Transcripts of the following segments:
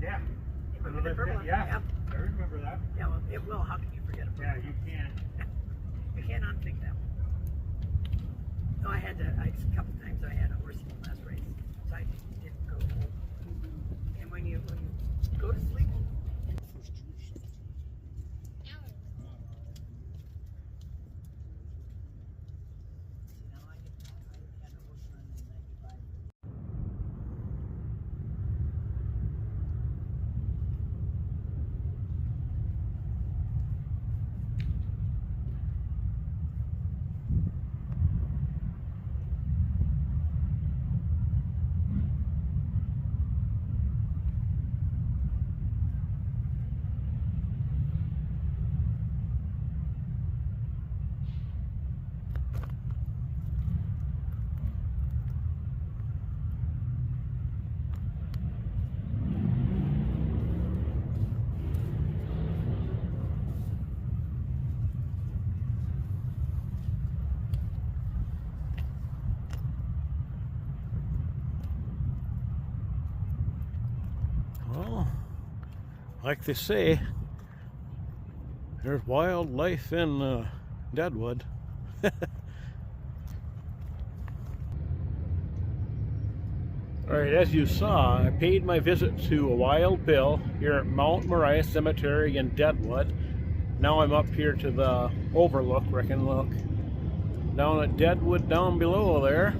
Yeah. You remember the purple one? Yeah. I remember that. Yeah, well, it will. How can you forget a purple? Yeah, you can't. You can't unpick that one. No, a couple times I had a horse in the last race, so I didn't go home. And when you go to sleep, Well, like they say, there's wildlife in Deadwood. Alright, as you saw, I paid my visit to a wild bill here at Mount Moriah Cemetery in Deadwood. Now I'm up here to the overlook where I can look down at Deadwood down below there.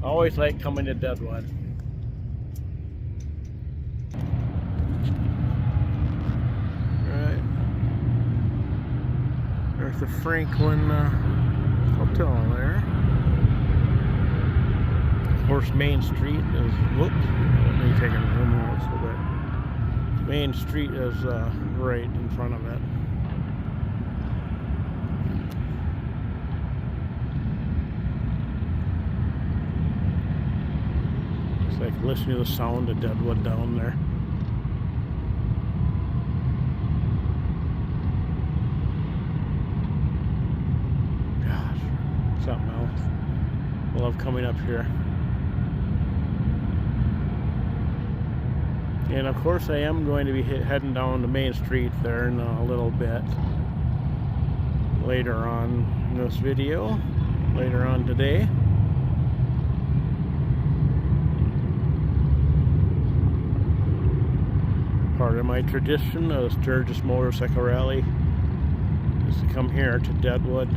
Always like coming to Deadwood. Right. There's the Franklin Hotel there. Of course, Main Street is, whoops, let me take a zoom out a little bit. Main Street is right in front of it. It's like listening to the sound of Deadwood down there. Gosh, something else. I love coming up here. And of course I am going to be heading down to Main Street there in a little bit. Later on in this video. Later on today. Part of my tradition of the Sturgis Motorcycle Rally is to come here to Deadwood.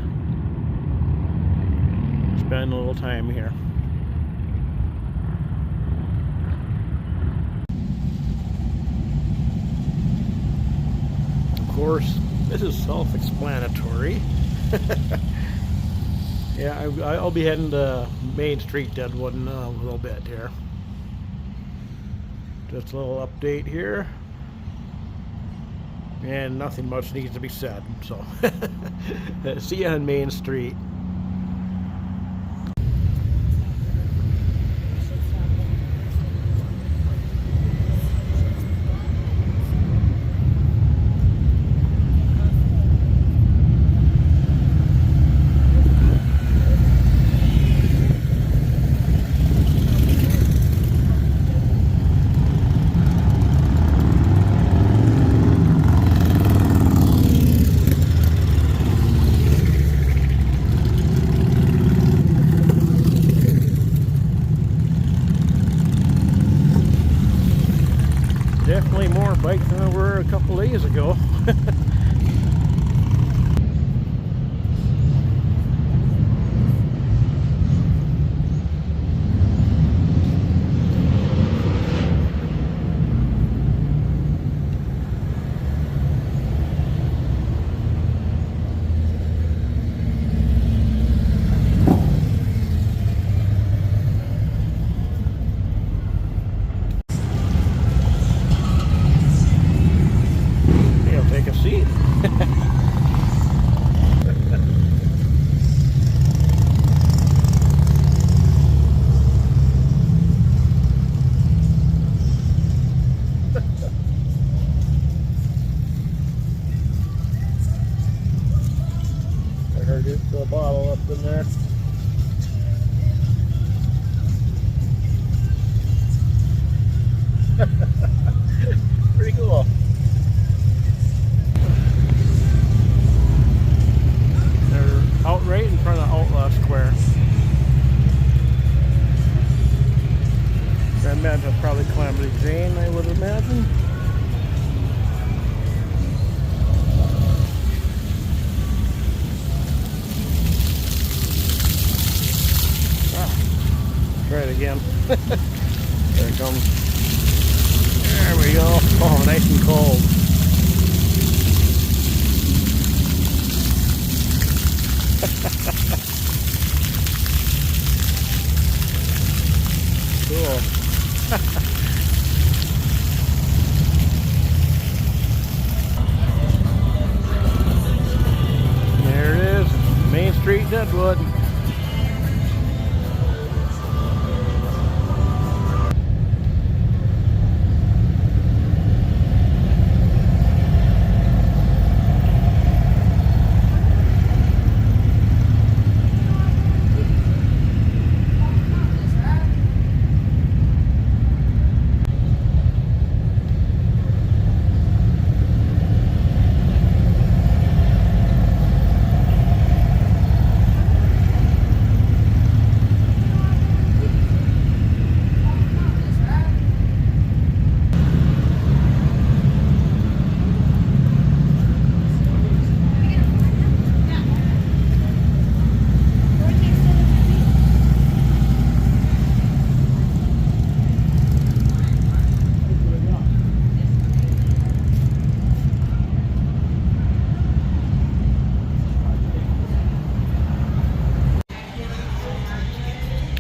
Spend a little time here. Of course, this is self-explanatory. Yeah, I'll be heading to Main Street, Deadwood in a little bit here. Just a little update here. And nothing much needs to be said, so see you on Main Street. Definitely more bikes than there were a couple days ago. Take a seat. I heard it, a bottle up in there. again. There it comes. There we go. Oh, nice and cold. Cool. There it is, Main Street, Deadwood.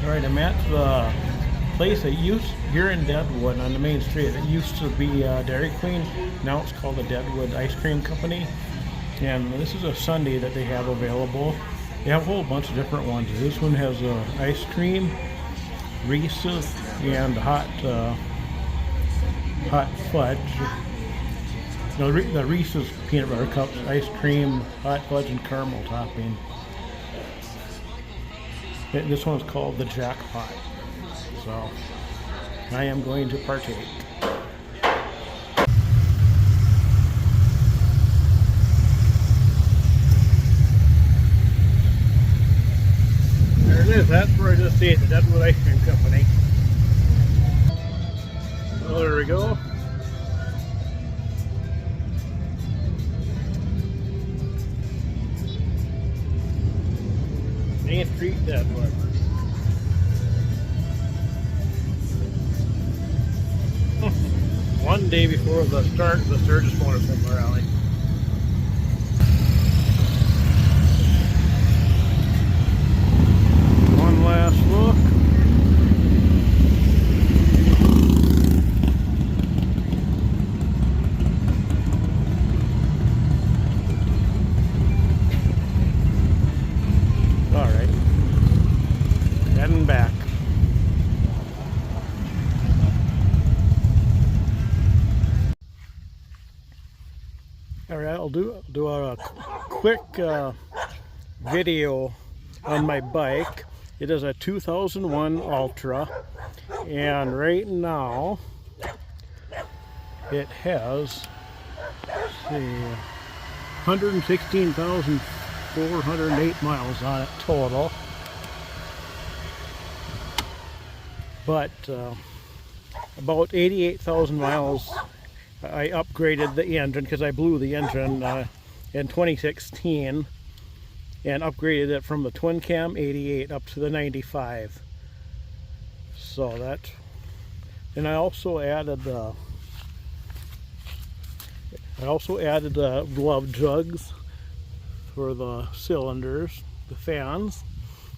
Alright, I'm at the place that here in Deadwood on the main street. It used to be Dairy Queen. Now it's called the Deadwood Ice Cream Company. And this is a sundae that they have available. They have a whole bunch of different ones. This one has ice cream, Reese's, and hot fudge. No, the Reese's peanut butter cups, ice cream, hot fudge, and caramel topping. This one's called the Jackpot. So I am going to partake. There it is. That's where I just ate, the Deadwood Ice Cream Company. Oh, there we go. Main Street, Deadwood. One day before the start of the Sturgis Motorcycle Rally. One last look. Alright. Heading back. Alright, I'll do a quick video on my bike. It is a 2001 Ultra, and right now it has, let's see, 116,408 miles on it total. But about 88,000 miles I upgraded the engine because I blew the engine in 2016 and upgraded it from the twin cam 88 up to the 95. So that, and I also added glove jugs for the cylinders, the fans,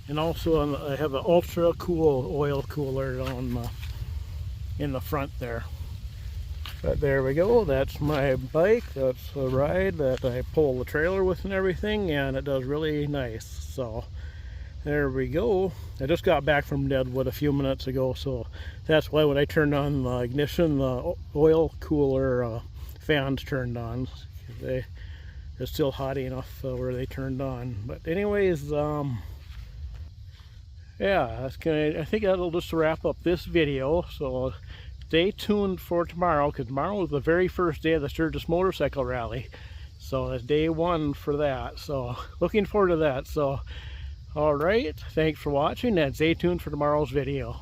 and also I have an ultra cool oil cooler on in the front there. But there we go, that's my bike. That's a ride that I pull the trailer with and everything, and it does really nice. So there we go. I just got back from Deadwood a few minutes ago, so that's why when I turned on the ignition, the oil cooler fans turned on. It's still hot enough where they turned on. But anyways, yeah, I think that'll just wrap up this video. So stay tuned for tomorrow, because tomorrow is the very first day of the Sturgis Motorcycle Rally. So that's day one for that. So looking forward to that. So, alright, thanks for watching, and stay tuned for tomorrow's video.